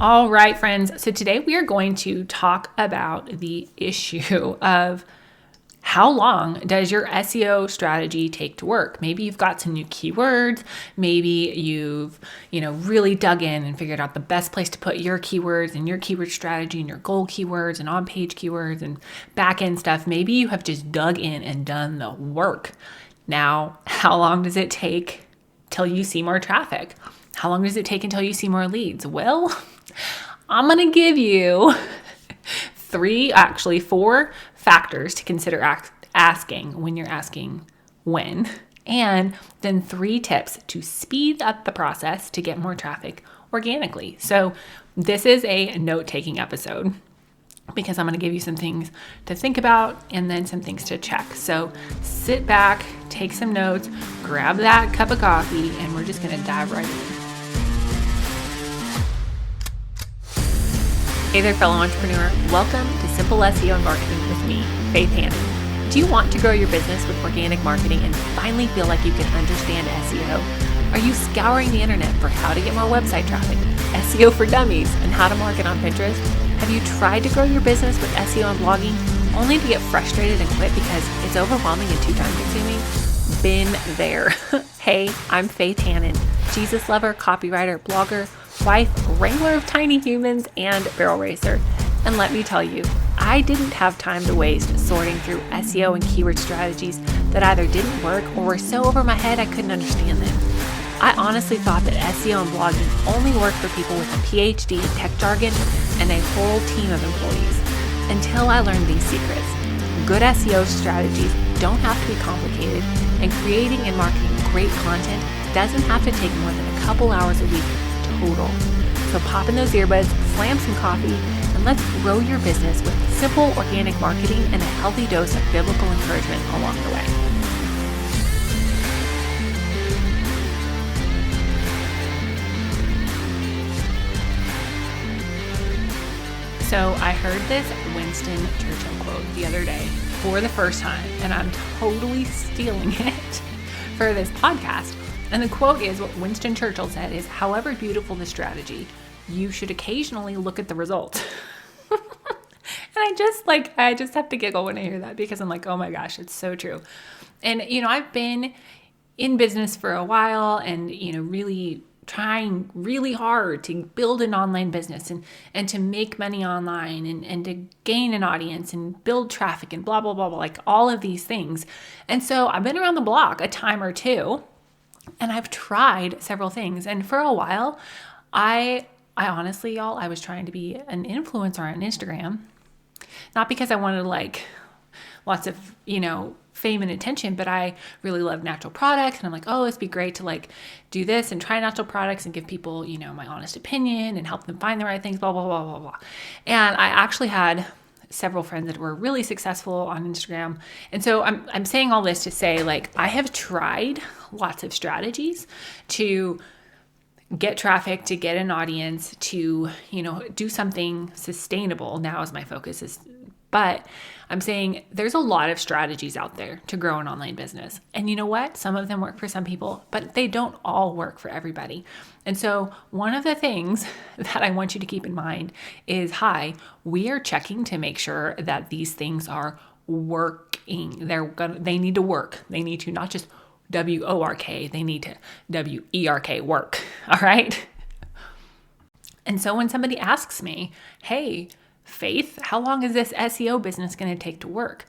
All right, friends. So today we are going to talk about the issue of how long does your SEO strategy take to work? Maybe you've got some new keywords. Maybe you've, really dug in and figured out the best place to put your keywords and your keyword strategy and your goal keywords and on-page keywords and back-end stuff. Maybe you have just dug in and done the work. Now, how long does it take till you see more traffic? How long does it take until you see more leads? Well, I'm going to give you four factors to consider asking when you're asking when, and then 3 tips to speed up the process to get more traffic organically. So this is a note-taking episode because I'm going to give you some things to think about and then some things to check. So sit back, take some notes, grab that cup of coffee, and we're just going to dive right in. Hey there, fellow entrepreneur. Welcome to Simple SEO and Marketing with me, Faith Hannon. Do you want to grow your business with organic marketing and finally feel like you can understand SEO? Are you scouring the internet for how to get more website traffic, SEO for dummies, and how to market on Pinterest? Have you tried to grow your business with SEO and blogging only to get frustrated and quit because it's overwhelming and too time consuming? Been there. Hey, I'm Faith Hannon, Jesus lover, copywriter, blogger, wife, wrangler of tiny humans, and barrel racer. And let me tell you, I didn't have time to waste sorting through SEO and keyword strategies that either didn't work or were so over my head I couldn't understand them. I honestly thought that SEO and blogging only worked for people with a PhD in tech jargon and a whole team of employees, until I learned these secrets. Good SEO strategies don't have to be complicated, and creating and marketing great content doesn't have to take more than a couple hours a week total. So pop in those earbuds, slam some coffee, and let's grow your business with simple organic marketing and a healthy dose of biblical encouragement along the way. So I heard this Winston Churchill quote the other day for the first time, and I'm totally stealing it for this podcast. And the quote is what Winston Churchill said is, however beautiful the strategy, you should occasionally look at the result. And I just have to giggle when I hear that because I'm like, oh my gosh, it's so true. And, I've been in business for a while and, really trying really hard to build an online business and to make money online and to gain an audience and build traffic and blah, blah, blah, blah, like all of these things. And so I've been around the block a time or two. And I've tried several things. And for a while, I honestly, y'all, I was trying to be an influencer on Instagram. Not because I wanted lots of, fame and attention, but I really love natural products. And I'm like, oh, it'd be great to do this and try natural products and give people, my honest opinion and help them find the right things, blah, blah, blah, blah, blah. And I actually had several friends that were really successful on Instagram. And so I'm saying all this to say, I have tried lots of strategies to get traffic, to get an audience, to, do something sustainable now as my focus is. But I'm saying there's a lot of strategies out there to grow an online business. And you know what? Some of them work for some people, but they don't all work for everybody. And so one of the things that I want you to keep in mind is, we are checking to make sure that these things are working. They need to work. They need to not just W-O-R-K, they need to W-E-R-K, work. All right. And so when somebody asks me, hey, Faith, how long is this SEO business going to take to work?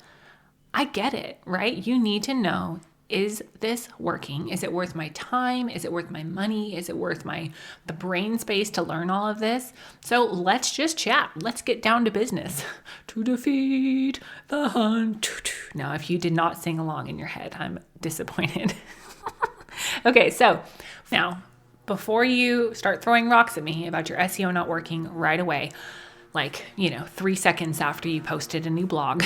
I get it, right? You need to know, is this working? Is it worth my time? Is it worth my money? Is it worth the brain space to learn all of this? So let's just chat. Let's get down to business. To defeat the hunt. Now, if you did not sing along in your head, I'm disappointed. Okay, so now, before you start throwing rocks at me about your SEO not working right away, 3 seconds after you posted a new blog,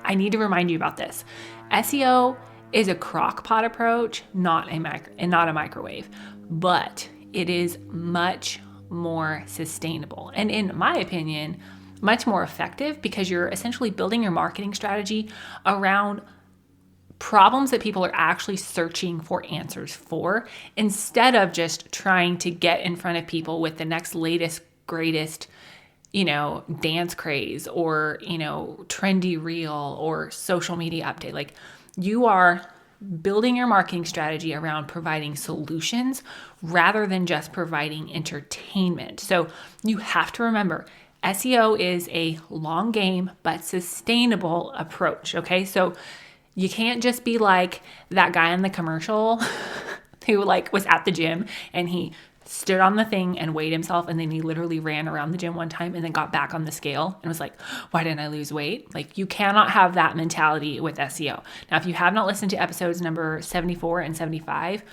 I need to remind you about this. SEO is a crock pot approach, not a microwave, but it is much more sustainable. And in my opinion, much more effective because you're essentially building your marketing strategy around problems that people are actually searching for answers for, instead of just trying to get in front of people with the next latest greatest, dance craze or, trendy reel or social media update. Like, you are building your marketing strategy around providing solutions rather than just providing entertainment. So you have to remember, SEO is a long game but sustainable approach. Okay, so you can't just be like that guy in the commercial who was at the gym and he stood on the thing and weighed himself, and then he literally ran around the gym one time and then got back on the scale and was like, why didn't I lose weight? Like, you cannot have that mentality with SEO. Now, if you have not listened to episodes number 74 and 75,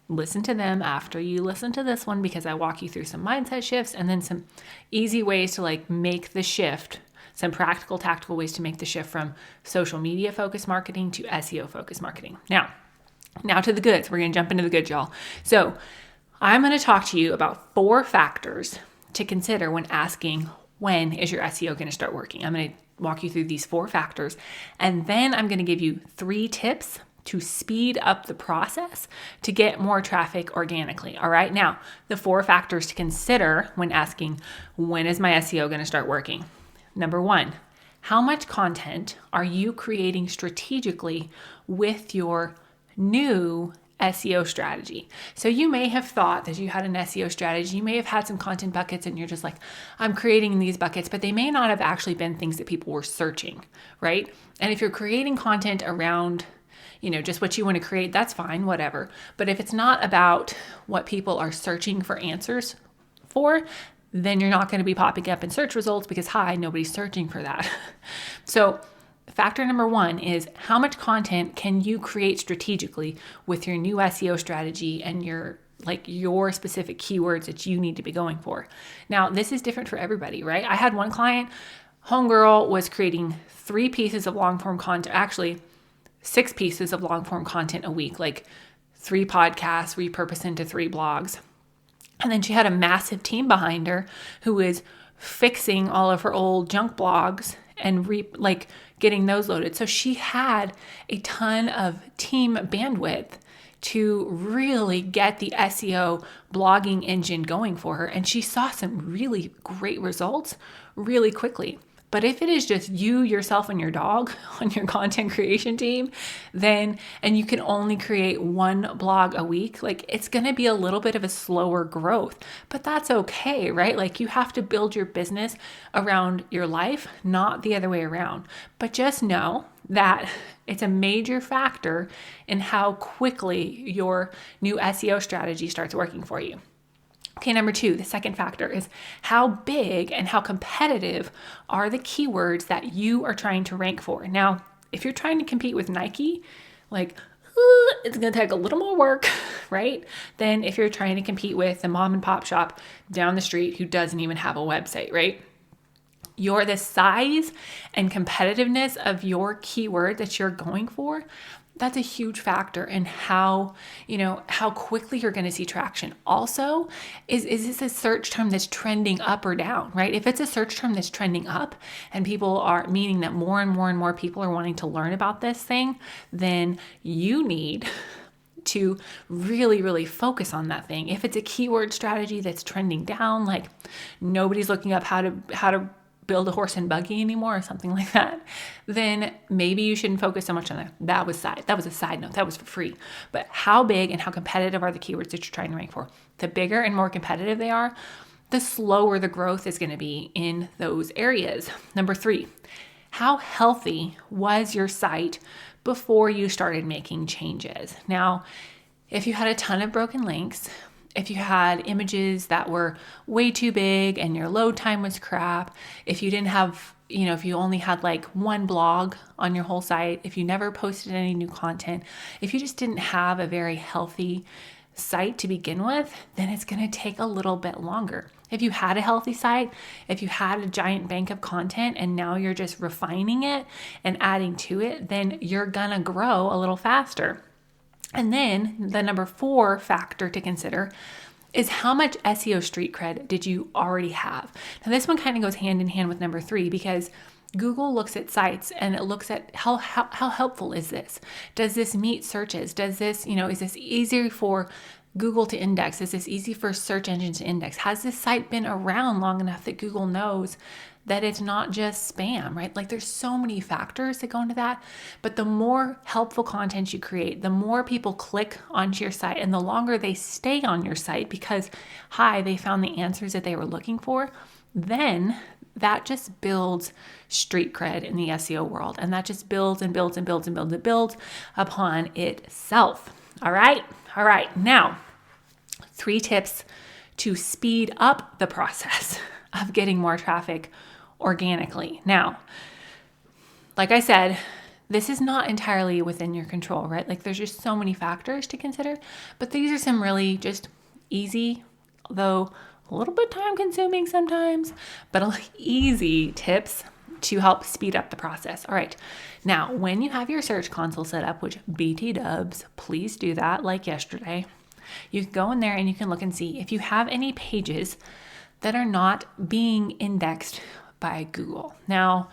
listen to them after you listen to this one, because I walk you through some mindset shifts and then some easy ways to make the shift, some practical, tactical ways to make the shift from social media focused marketing to SEO focused marketing. Now to the goods. We're going to jump into the goods, y'all. So I'm going to talk to you about 4 factors to consider when asking, when is your SEO going to start working? I'm going to walk you through these 4 factors, and then I'm going to give you 3 tips to speed up the process to get more traffic organically. All right. Now, the 4 factors to consider when asking, when is my SEO going to start working? Number 1, how much content are you creating strategically with your new SEO strategy? So you may have thought that you had an SEO strategy. You may have had some content buckets and you're just like, I'm creating these buckets, but they may not have actually been things that people were searching, right? And if you're creating content around, just what you want to create, that's fine, whatever. But if it's not about what people are searching for answers for, then you're not going to be popping up in search results because, nobody's searching for that. So factor number 1 is, how much content can you create strategically with your new SEO strategy and your specific keywords that you need to be going for. Now, this is different for everybody, right? I had one client, homegirl was creating 3 pieces of long form content, actually 6 pieces of long form content a week, 3 podcasts repurposed into 3 blogs. And then she had a massive team behind her who was fixing all of her old junk blogs and getting those loaded. So she had a ton of team bandwidth to really get the SEO blogging engine going for her. And she saw some really great results really quickly. But if it is just you, yourself, and your dog on your content creation team, and you can only create 1 blog a week, it's going to be a little bit of a slower growth, but that's okay, right? You have to build your business around your life, not the other way around. But just know that it's a major factor in how quickly your new SEO strategy starts working for you. Okay, number 2, the second factor is, how big and how competitive are the keywords that you are trying to rank for? Now, if you're trying to compete with Nike, it's going to take a little more work, right? Than if you're trying to compete with the mom and pop shop down the street who doesn't even have a website, right? The size and competitiveness of your keyword that you're going for, that's a huge factor in how quickly you're going to see traction. Also, is this a search term that's trending up or down, right? If it's a search term that's trending up and people are, meaning that more and more and more people are wanting to learn about this thing, then you need to really, really focus on that thing. If it's a keyword strategy that's trending down, nobody's looking up how to build a horse and buggy anymore or something like that, then maybe you shouldn't focus so much on that. That was a side note. That was for free. But how big and how competitive are the keywords that you're trying to rank for? The bigger and more competitive they are, the slower the growth is going to be in those areas. Number 3, how healthy was your site before you started making changes? Now, if you had a ton of broken links, if you had images that were way too big and your load time was crap, if you didn't have, if you only had 1 blog on your whole site, if you never posted any new content, if you just didn't have a very healthy site to begin with, then it's going to take a little bit longer. If you had a healthy site, if you had a giant bank of content and now you're just refining it and adding to it, then you're going to grow a little faster. And then the number 4 factor to consider is, how much SEO street cred did you already have? Now, this one kind of goes hand in hand with number 3, because Google looks at sites and it looks at how helpful is this? Does this meet searches? Does this, is this easier for Google to index? Is this easy for search engines to index? Has this site been around long enough that Google knows that it's not just spam, right? Like there's so many factors that go into that. But the more helpful content you create, the more people click onto your site and the longer they stay on your site because, they found the answers that they were looking for, then that just builds street cred in the SEO world. And that just builds and builds and builds and builds and builds upon itself. All right. Now, 3 tips to speed up the process of getting more traffic organically. Now, like I said, this is not entirely within your control, right? Like there's just so many factors to consider, but these are some really just easy, though a little bit time consuming sometimes, but easy tips to help speed up the process. All right. Now, when you have your search console set up, which BT dubs, please do that like yesterday. You can go in there and you can look and see if you have any pages that are not being indexed by Google. Now,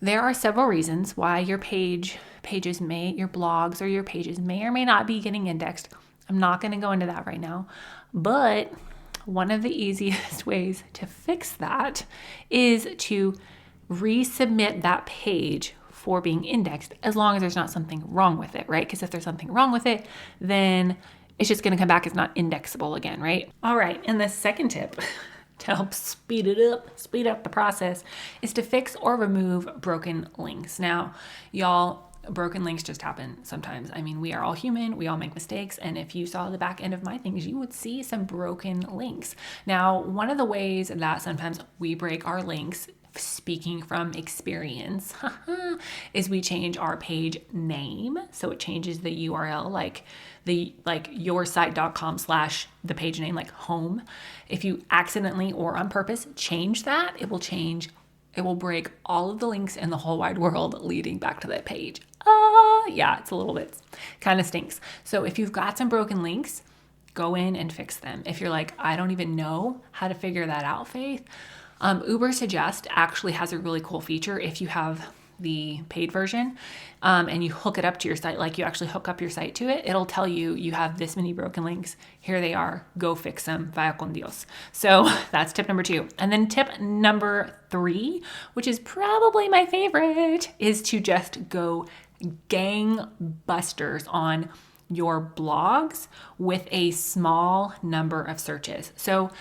there are several reasons why your your blogs or your pages may or may not be getting indexed. I'm not going to go into that right now, but one of the easiest ways to fix that is to resubmit that page for being indexed, as long as there's not something wrong with it, right? Because if there's something wrong with it, then it's just going to come back as not indexable again, right? All right. And the second tip to help speed up the process is to fix or remove broken links. Now, y'all, broken links just happen sometimes. I mean, we are all human, we all make mistakes. And if you saw the back end of my things, you would see some broken links. Now, one of the ways that sometimes we break our links, speaking from experience, is we change our page name. So it changes the URL, like yoursite.com / the page name, like home. If you accidentally or on purpose change that, it will break all of the links in the whole wide world leading back to that page. Yeah, it's a little bit, kind of stinks. So if you've got some broken links, go in and fix them. If you're like, I don't even know how to figure that out, Faith, Uber Suggest actually has a really cool feature. If you have the paid version and you hook it up to your site, like you actually hook up your site to it, it'll tell you you have this many broken links. Here they are. Go fix them. Vaya con Dios. So that's tip number 2. And then tip number 3, which is probably my favorite, is to just go gangbusters on your blogs with a small number of searches. So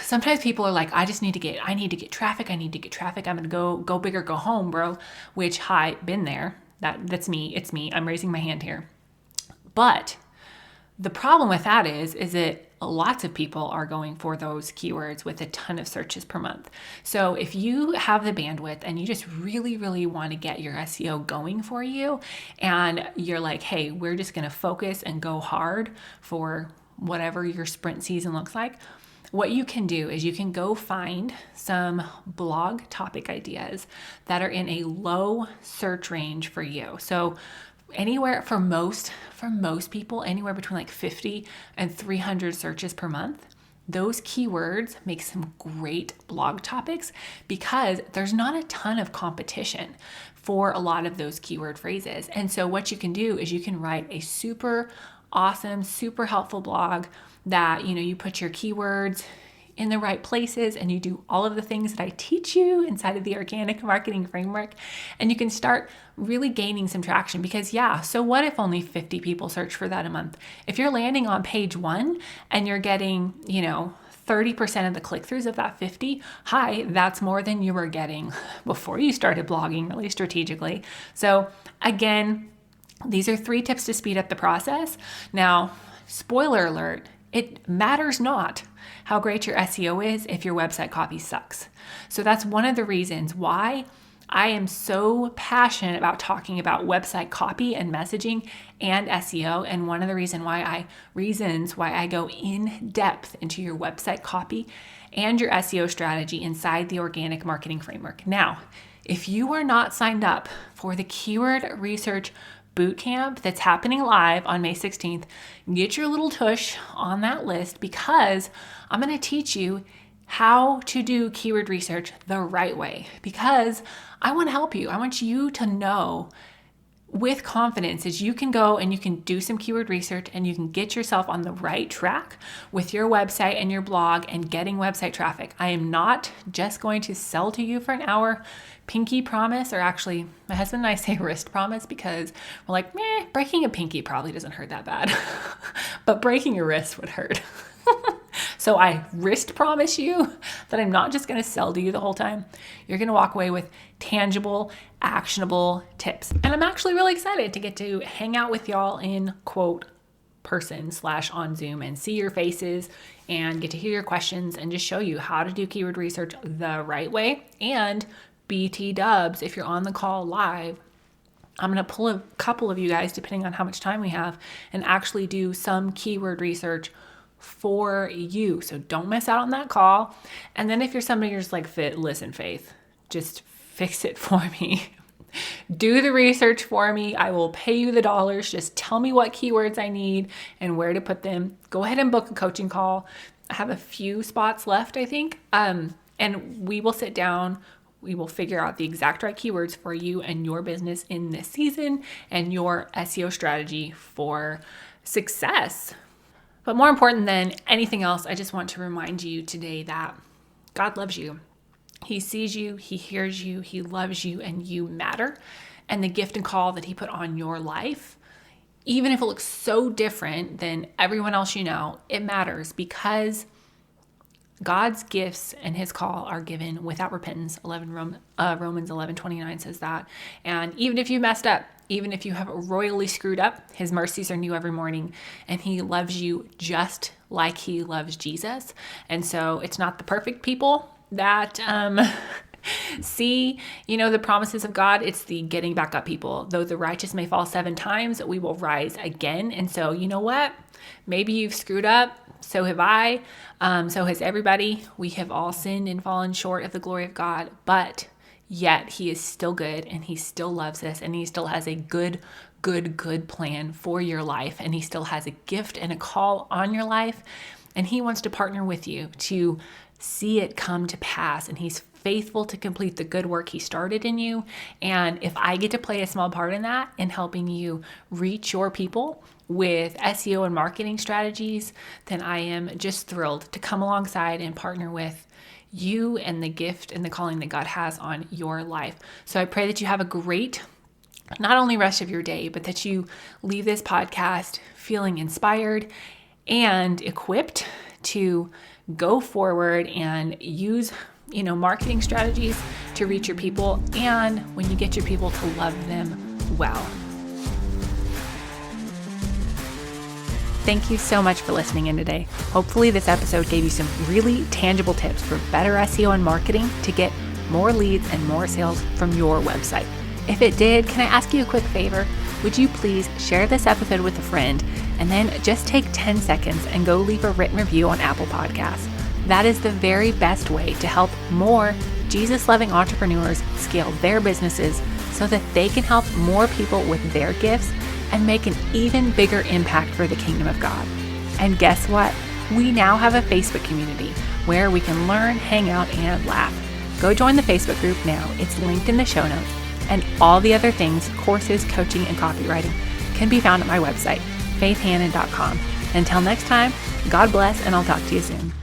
sometimes people are like, I need to get traffic. I'm going to go big or go home, bro, which been there. That's me. It's me. I'm raising my hand here. But the problem with that is that lots of people are going for those keywords with a ton of searches per month. So if you have the bandwidth and you just really, really want to get your SEO going for you, and you're like, hey, we're just going to focus and go hard for whatever your sprint season looks like, what you can do is you can go find some blog topic ideas that are in a low search range for you. So anywhere for most people, anywhere between like 50 and 300 searches per month. Those keywords make some great blog topics because there's not a ton of competition for a lot of those keyword phrases. And so what you can do is you can write a super awesome, super helpful blog that, you put your keywords in the right places and you do all of the things that I teach you inside of the organic marketing framework, and you can start really gaining some traction. Because so what if only 50 people search for that a month? If you're landing on page 1 and you're getting, 30% of the click-throughs of that 50, that's more than you were getting before you started blogging really strategically. So again, these are 3 tips to speed up the process. Now, spoiler alert, it matters not how great your SEO is if your website copy sucks. So that's one of the reasons why I am so passionate about talking about website copy and messaging and SEO. And one of the reasons why I go in depth into your website copy and your SEO strategy inside the organic marketing framework. Now, if you are not signed up for the keyword research bootcamp that's happening live on May 16th, get your little tush on that list, because I'm going to teach you how to do keyword research the right way, because I want to help you. I want you to know with confidence is you can go and you can do some keyword research and you can get yourself on the right track with your website and your blog and getting website traffic. I am not just going to sell to you for an hour, pinky promise, or actually my husband and I say wrist promise because we're like, breaking a pinky probably doesn't hurt that bad, but breaking a wrist would hurt. So I wrist promise you that I'm not just going to sell to you the whole time. You're going to walk away with tangible, actionable tips. And I'm actually really excited to get to hang out with y'all in quote person / on Zoom and see your faces and get to hear your questions and just show you how to do keyword research the right way. And BT dubs, if you're on the call live, I'm going to pull a couple of you guys, depending on how much time we have, and actually do some keyword research for you. So don't miss out on that call. And then if you're somebody who's like, listen, Faith, just fix it for me. Do the research for me. I will pay you the dollars. Just tell me what keywords I need and where to put them. Go ahead and book a coaching call. I have a few spots left, I think. And we will sit down. We will figure out the exact right keywords for you and your business in this season and your SEO strategy for success. But more important than anything else, I just want to remind you today that God loves you. He sees you, He hears you, He loves you, and you matter. And the gift and call that He put on your life, even if it looks so different than everyone else you know, it matters because God's gifts and His call are given without repentance. Romans 11:29 says that. And even if you messed up, even if you have royally screwed up, His mercies are new every morning, and He loves you just like He loves Jesus. And so it's not the perfect people that see, the promises of God. It's the getting back up people. Though the righteous may fall 7 times, we will rise again. And so you know what? Maybe you've screwed up. So have I. So has everybody. We have all sinned and fallen short of the glory of God, but yet He is still good and He still loves us and He still has a good plan for your life. And He still has a gift and a call on your life. And He wants to partner with you to see it come to pass. And He's faithful to complete the good work He started in you. And if I get to play a small part in that, in helping you reach your people with SEO and marketing strategies, then I am just thrilled to come alongside and partner with you and the gift and the calling that God has on your life. So I pray that you have a great, not only rest of your day, but that you leave this podcast feeling inspired and equipped to go forward and use, marketing strategies to reach your people. And when you get your people, to love them well. Thank you so much for listening in today. Hopefully this episode gave you some really tangible tips for better SEO and marketing to get more leads and more sales from your website. If it did, can I ask you a quick favor? Would you please share this episode with a friend and then just take 10 seconds and go leave a written review on Apple Podcasts. That is the very best way to help more Jesus-loving entrepreneurs scale their businesses so that they can help more people with their gifts and make an even bigger impact for the kingdom of God. And guess what? We now have a Facebook community where we can learn, hang out, and laugh. Go join the Facebook group now. It's linked in the show notes. And all the other things, courses, coaching, and copywriting can be found at my website, faithhannon.com. Until next time, God bless, and I'll talk to you soon.